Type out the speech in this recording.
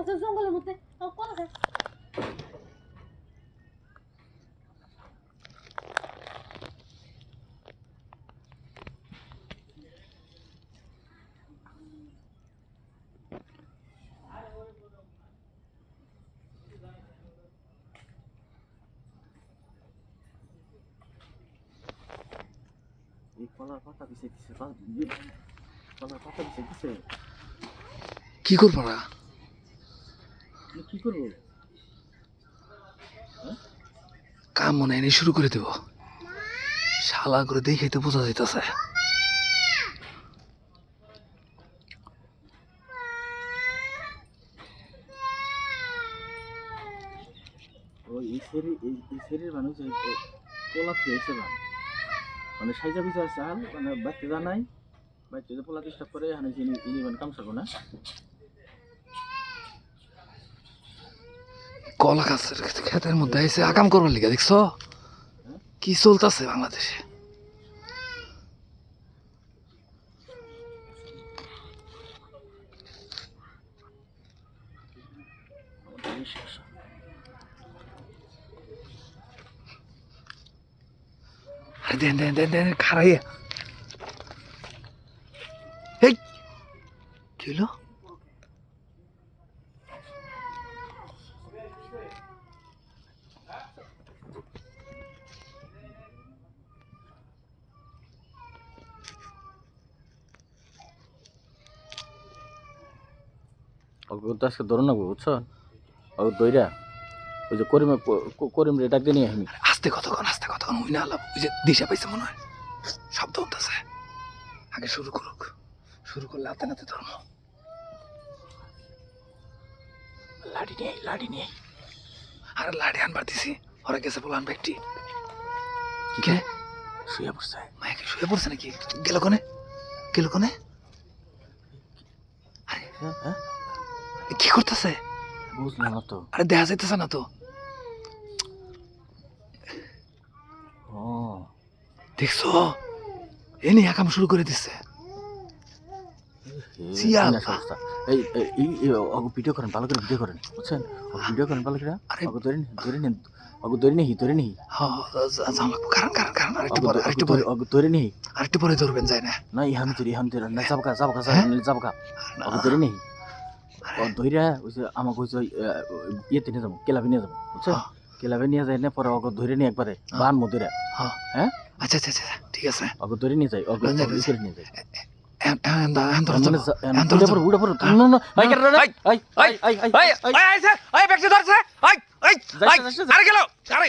আছে জঙ্গলের মধ্যে কলা গাছ এই কলার পাতা বিছাইতেছে কলার পাতা বিছাইতেছে কি করবো না কি করবো কাম মনে এনে শুরু করে দেব শালা করে দেখে তো বোঝা যাইতেছে ওই শরীর মানুষ কলা খেয়েছে মানে সাইজা বিজা চাল মানে বাচ্চা জানাই বাচ্চা যে পোলা ডিস্টার্ব করে এখানে ইনি মানে কাম সারবো না কলা গাছের ক্ষেতের মধ্যে এসে আকাম করবার লিগা দেখছো কি চলতেছে বাংলাদেশে আরে দেন দেন দেন দেন খারাইয়া এই কি হলো তো আজকে ধরো না বুঝছো দইরা ওই যে করিম রে ডাক দিয়ে নিয়ে আসেনি আস্তে কতক্ষণ ওই না আলাপ ওই যে দিশা পাইছে মনে হয় শব্দ হতেছে আগে শুরু করুক শুরু করলে হাতে নাতে ধর্ম লাড়ি নিয়ে আর লাড়ি আনবার দিছি ওরা গেছে বলান ব্যক্তি কে শুয়ে পড়ছে মায়াকে শুয়ে পড়ছে নাকি গেল কোনে আরে হ্যাঁ কি করতেছে বুঝলাম না তো আরে দেখা যাইতেছে না তো ও দেখছো এনে একাম শুরু করে দিচ্ছে সিয়াল এই ভিডিও করেন ভালো করে ভিডিও করেন বুঝছেন ভিডিও করেন ভালো করে আরে ধরে নেই হ্যাঁ কারণ আরেকটু পরে ধরবেন যায় না না ইহান না যাবকা ধরে নেই ধইরা ওই যে আমাকে ওই ইয়েতে নিয়ে যাবো ক্লাবে নিয়ে যাবো বুঝছেন ক্লাবে নিয়ে যাই না পরে অগ ধরে নিয়ে একবারে বান মধুরা হ্যাঁ আচ্ছা ঠিক আছে অগ ধরে নিয়ে যাই অগ করে নিয়ে যাই আরে